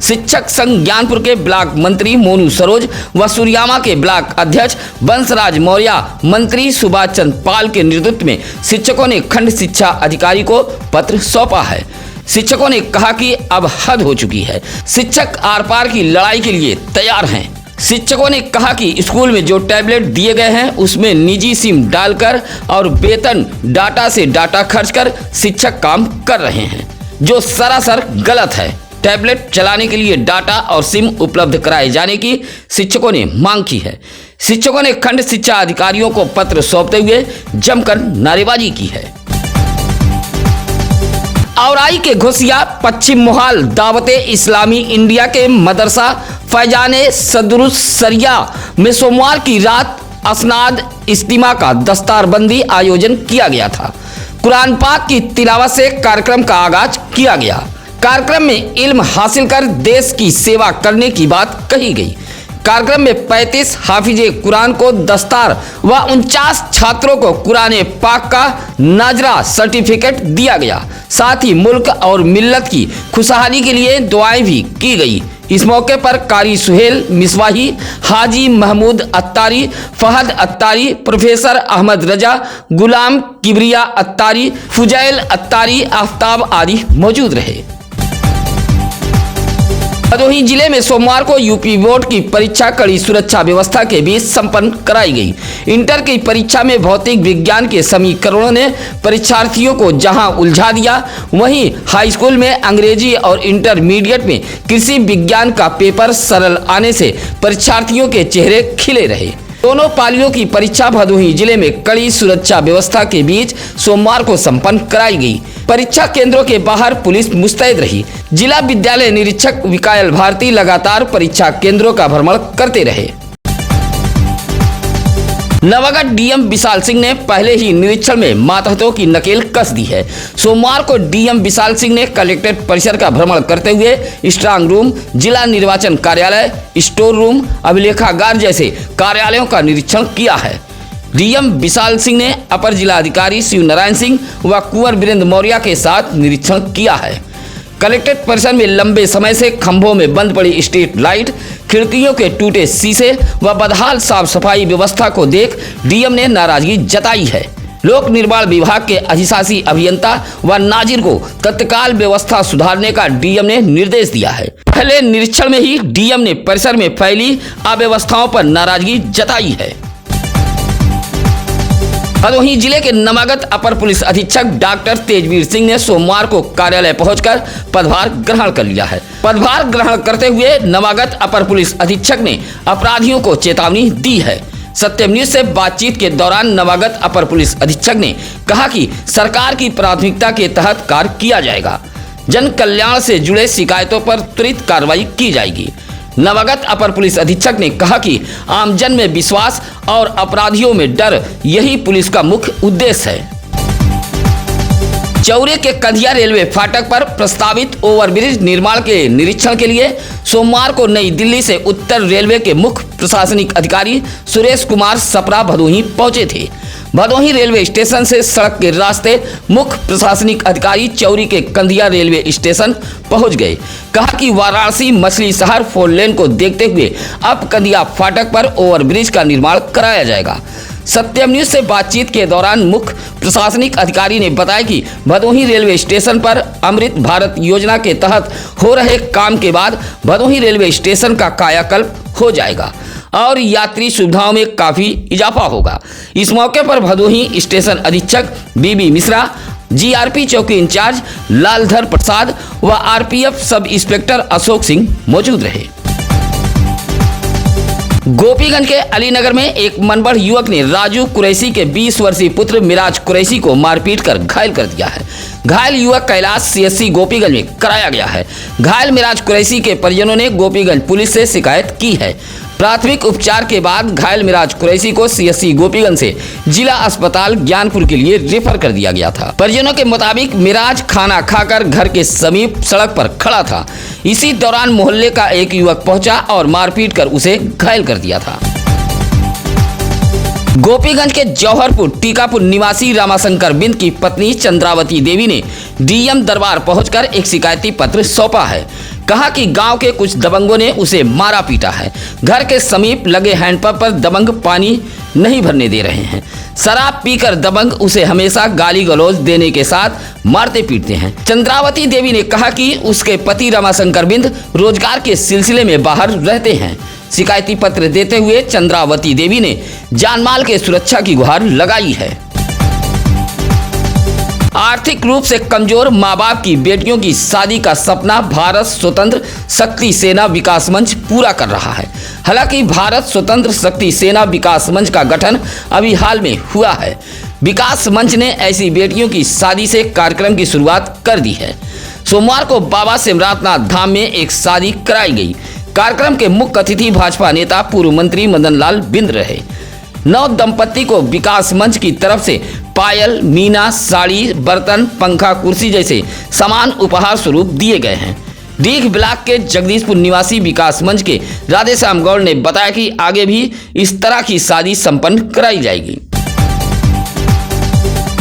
शिक्षक संघ ज्ञानपुर के ब्लॉक मंत्री मोनू सरोज व सूर्यामा के ब्लॉक अध्यक्ष बंसराज मौर्य, मंत्री सुभाष चंद्र पाल के नेतृत्व में शिक्षकों ने खंड शिक्षा अधिकारी को पत्र सौंपा है। शिक्षकों ने कहा कि अब हद हो चुकी है, शिक्षक आर पार की लड़ाई के लिए तैयार हैं। शिक्षकों ने कहा कि स्कूल में जो टैबलेट दिए गए हैं उसमें निजी सिम डालकर और वेतन डाटा से डाटा खर्च कर शिक्षक काम कर रहे हैं, जो सरासर गलत है। टैबलेट चलाने के लिए डाटा और सिम उपलब्ध कराए जाने की शिक्षकों ने मांग की है। शिक्षकों ने खंड शिक्षा अधिकारियों को पत्र सौंपते हुए जमकर नारेबाजी की है। औराई के घोसिया पश्चिम मोहाल दावते इस्लामी इंडिया के मदरसा फैजाने सदरुस सरिया में सोमवार की रात असनाद इज्तिमा का दस्तारबंदी आयोजन किया गया था। कुरान पाक की तिलावत से कार्यक्रम का आगाज किया गया। कार्यक्रम में इल्म हासिल कर देश की सेवा करने की बात कही गई। कार्यक्रम में 35 हाफिजे कुरान को दस्तार व 49 छात्रों को कुरान पाक का नाजरा सर्टिफिकेट दिया गया। साथ ही मुल्क और मिल्लत की खुशहाली के लिए दुआएं भी की गई। इस मौके पर कारी सुहेल मिसवाही, हाजी महमूद अत्तारी, फहद अत्तारी, प्रोफेसर अहमद रजा, गुलाम किबरिया अत्तारी, फुजैल अत्तारी, आफ्ताब आदि मौजूद रहे। भदोही जिले में सोमवार को यूपी बोर्ड की परीक्षा कड़ी सुरक्षा व्यवस्था के बीच संपन्न कराई गई। इंटर की परीक्षा में भौतिक विज्ञान के समीकरणों ने परीक्षार्थियों को जहां उलझा दिया, वहीं हाई स्कूल में अंग्रेजी और इंटरमीडिएट में कृषि विज्ञान का पेपर सरल आने से परीक्षार्थियों के चेहरे खिले रहे। दोनों पालियों की परीक्षा भदोही जिले में कड़ी सुरक्षा व्यवस्था के बीच सोमवार को संपन्न कराई गई। परीक्षा केंद्रों के बाहर पुलिस मुस्तैद रही। जिला विद्यालय निरीक्षक विकायल भारती लगातार परीक्षा केंद्रों का भ्रमण करते रहे। नवागढ़ डीएम विशाल सिंह ने पहले ही निरीक्षण में मातहतों की नकेल कस दी है। सोमवार को डीएम विशाल सिंह ने कलेक्ट्रेट परिसर का भ्रमण करते हुए स्ट्रांग रूम, जिला निर्वाचन कार्यालय, स्टोर रूम, अभिलेखागार जैसे कार्यालयों का निरीक्षण किया है। डीएम विशाल सिंह ने अपर जिलाधिकारी शिव नारायण सिंह व कुंवर वीरेंद्र मौर्य के साथ निरीक्षण किया है। कलेक्ट्रेट परिसर में लंबे समय से खंभों में बंद पड़ी स्ट्रीट लाइट, खिड़कियों के टूटे शीशे व बदहाल साफ सफाई व्यवस्था को देख डीएम ने नाराजगी जताई है। लोक निर्माण विभाग के अधिशासी अभियंता व नाजिर को तत्काल व्यवस्था सुधारने का डीएम ने निर्देश दिया है। पहले निरीक्षण में ही डीएम ने परिसर में फैली अव्यवस्थाओं पर नाराजगी जताई है। भदोही जिले के नवागत अपर पुलिस अधीक्षक डॉक्टर तेजवीर सिंह ने सोमवार को कार्यालय पहुंचकर पदभार ग्रहण कर लिया है। पदभार ग्रहण करते हुए नवागत अपर पुलिस अधीक्षक ने अपराधियों को चेतावनी दी है। सत्यम न्यूज से बातचीत के दौरान नवागत अपर पुलिस अधीक्षक ने कहा कि सरकार की प्राथमिकता के तहत कार्य किया जाएगा। जन कल्याण से जुड़े शिकायतों पर त्वरित कार्रवाई की जाएगी। नवागत अपर पुलिस अधीक्षक ने कहा कि आमजन में विश्वास और अपराधियों में डर, यही पुलिस का मुख्य उद्देश्य है। चौरे के कंधिया रेलवे फाटक पर प्रस्तावित ओवरब्रिज निर्माण के निरीक्षण के लिए सोमवार को नई दिल्ली से उत्तर रेलवे के मुख्य प्रशासनिक अधिकारी सुरेश कुमार सप्रा भदोही पहुंचे थे। भदोही रेलवे स्टेशन से सड़क के रास्ते मुख्य प्रशासनिक अधिकारी चौरी के कंधिया रेलवे स्टेशन पहुंच गए। कहा कि वाराणसी मछली शहर 4 लेन को देखते हुए अब कंधिया फाटक पर ओवरब्रिज का निर्माण कराया जाएगा। सत्यम न्यूज से बातचीत के दौरान मुख्य प्रशासनिक अधिकारी ने बताया कि भदोही रेलवे स्टेशन पर अमृत भारत योजना के तहत हो रहे काम के बाद भदोही रेलवे स्टेशन का कायाकल्प हो जाएगा और यात्री सुविधाओं में काफी इजाफा होगा। इस मौके पर भदोही स्टेशन अधीक्षक बीबी मिश्रा, जीआरपी चौकी इंचार्ज लालधर प्रसाद व RPF sub inspector Ashok Singh मौजूद रहे। गोपीगंज के अलीनगर में एक मनबढ़ युवक ने राजू कुरैशी के 20 वर्षीय पुत्र मिराज कुरैशी को मारपीट कर घायल कर दिया है। घायल युवक कैलाश सीएससी गोपीगंज में कराया गया है। घायल मिराज कुरैशी के परिजनों ने गोपीगंज पुलिस से शिकायत की है। प्राथमिक उपचार के बाद घायल मिराज कुरैशी को सीएससी गोपीगंज से जिला अस्पताल ज्ञानपुर के लिए रेफर कर दिया गया था। परिजनों के मुताबिक मिराज खाना खाकर घर के समीप सड़क पर खड़ा था। इसी दौरान मोहल्ले का एक युवक पहुंचा और मारपीट कर उसे घायल कर दिया था। गोपीगंज के जौहरपुर टीकापुर निवासी रामाशंकर बिंद की पत्नी चंद्रावती देवी ने डीएम दरबार पहुंचकर एक शिकायती पत्र सौंपा है। कहा कि गांव के कुछ दबंगों ने उसे मारा पीटा है। घर के समीप लगे हैंडपंप पर दबंग पानी नहीं भरने दे रहे हैं। शराब पीकर दबंग उसे हमेशा गाली गलौज देने के साथ मारते पीटते हैं। चंद्रावती देवी ने कहा कि उसके पति रमाशंकर बिंद रोजगार के सिलसिले में बाहर रहते हैं। शिकायती पत्र देते हुए चंद्रावती देवी ने जानमाल के सुरक्षा की गुहार लगाई है। आर्थिक रूप से कमजोर माँ बाप की बेटियों की शादी का सपना भारत स्वतंत्र शक्ति सेना विकास मंच पूरा कर रहा है। हालांकि भारत स्वतंत्र शक्ति सेना विकास मंच का गठन अभी हाल में हुआ है। विकास मंच ने ऐसी बेटियों की शादी से कार्यक्रम की शुरुआत कर दी है। सोमवार को बाबा सिमरनाथ धाम में एक शादी कराई गई। कार्यक्रम के मुख्य अतिथि भाजपा नेता पूर्व मंत्री मदन लाल बिंद रहे। नव दंपत्ति को विकास मंच की तरफ से पायल, मीना, साड़ी, बर्तन, पंखा, कुर्सी जैसे सामान उपहार स्वरूप दिए गए हैं। डीग ब्लॉक के जगदीशपुर निवासी विकास मंच के राधेश्याम गौड़ ने बताया कि आगे भी इस तरह की शादी संपन्न कराई जाएगी।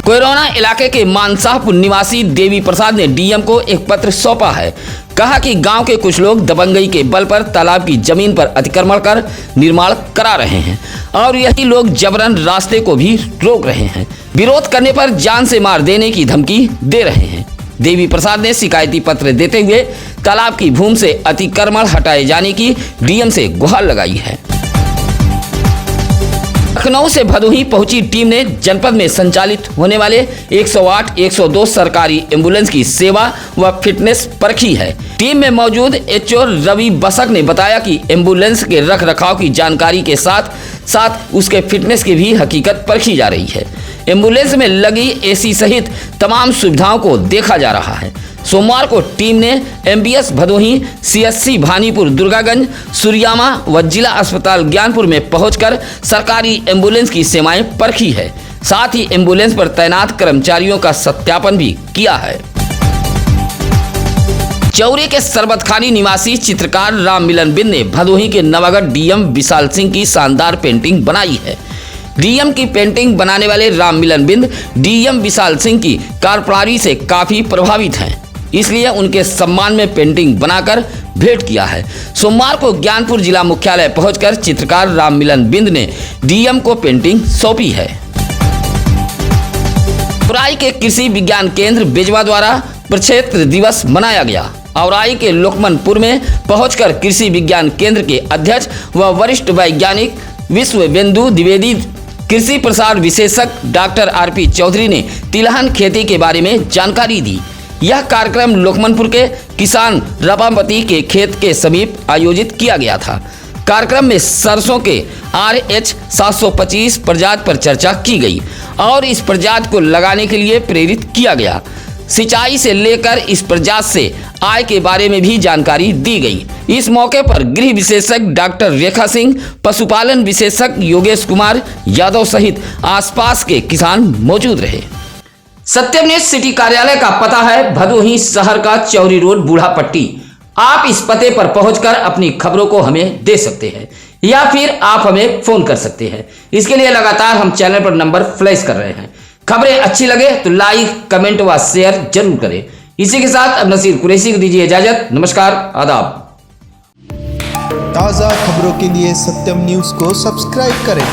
कोयरोना इलाके के मानसाहपुर निवासी देवी प्रसाद ने डीएम को एक पत्र सौंपा है। कहा कि गांव के कुछ लोग दबंगई के बल पर तालाब की जमीन पर अतिक्रमण कर निर्माण करा रहे हैं और यही लोग जबरन रास्ते को भी रोक रहे हैं। विरोध करने पर जान से मार देने की धमकी दे रहे हैं। देवी प्रसाद ने शिकायती पत्र देते हुए तालाब की भूमि से अतिक्रमण हटाए जाने की डीएम से गुहार लगाई है। लखनऊ से भदोही पहुंची टीम ने जनपद में संचालित होने वाले 108, 102 सरकारी एम्बुलेंस की सेवा व फिटनेस परखी है। टीम में मौजूद एचओ रवि बसक ने बताया कि एम्बुलेंस के रख रखाव की जानकारी के साथ साथ उसके फिटनेस की भी हकीकत परखी जा रही है। एम्बुलेंस में लगी एसी सहित तमाम सुविधाओं को देखा जा रहा है। सोमवार को टीम ने एमबीएस भदोही, सीएससी भानीपुर दुर्गागंज, सूर्यामा व जिला अस्पताल ज्ञानपुर में पहुंचकर सरकारी एम्बुलेंस की सेवाएं परखी है। साथ ही एम्बुलेंस पर तैनात कर्मचारियों का सत्यापन भी किया है। चौरी के सरबतखानी निवासी चित्रकार राम मिलन बिंद ने भदोही के नवागढ़ डीएम विशाल सिंह की शानदार पेंटिंग बनाई है। डीएम की पेंटिंग बनाने वाले राम मिलन बिंद डीएम विशाल सिंह की कार्यप्रणाली से काफी प्रभावित हैं, इसलिए उनके सम्मान में पेंटिंग बनाकर भेंट किया है। सोमवार को ज्ञानपुर जिला मुख्यालय पहुंचकर चित्रकार राम मिलन बिंद ने डीएम को पेंटिंग सौंपी है। औराई के कृषि विज्ञान केंद्र बेजवा द्वारा प्रक्षेत्र दिवस मनाया गया। औराई के लोकमनपुर में पहुंचकर कृषि विज्ञान केंद्र के अध्यक्ष व वरिष्ठ वैज्ञानिक विश्वेंदु द्विवेदी, कृषि प्रसार विशेषज्ञ डॉक्टर आरपी चौधरी ने तिलहन खेती के बारे में जानकारी दी। यह कार्यक्रम लोकमनपुर के किसान रपापति के खेत के समीप आयोजित किया गया था। कार्यक्रम में सरसों के RH 725 प्रजाति पर चर्चा की गई और इस प्रजाति को लगाने के लिए प्रेरित किया गया। सिंचाई से लेकर इस प्रजाति से आय के बारे में भी जानकारी दी गई। इस मौके पर गृह विशेषज्ञ डॉक्टर रेखा सिंह, पशुपालन विशेषज्ञ योगेश कुमार यादव सहित आसपास के किसान मौजूद रहे। सत्यम न्यूज सिटी कार्यालय का पता है भदोही शहर का चौरी रोड बूढ़ा पट्टी। आप इस पते पर पहुंचकर अपनी खबरों को हमें दे सकते हैं या फिर आप हमें फोन कर सकते हैं। इसके लिए लगातार हम चैनल पर नंबर फ्लैश कर रहे हैं। खबरें अच्छी लगे तो लाइक, कमेंट व शेयर जरूर करें। इसी के साथ अब नसीर कुरैशी को दीजिए इजाजत। नमस्कार, आदाब। ताज़ा खबरों के लिए सत्यम न्यूज़ को सब्सक्राइब करें।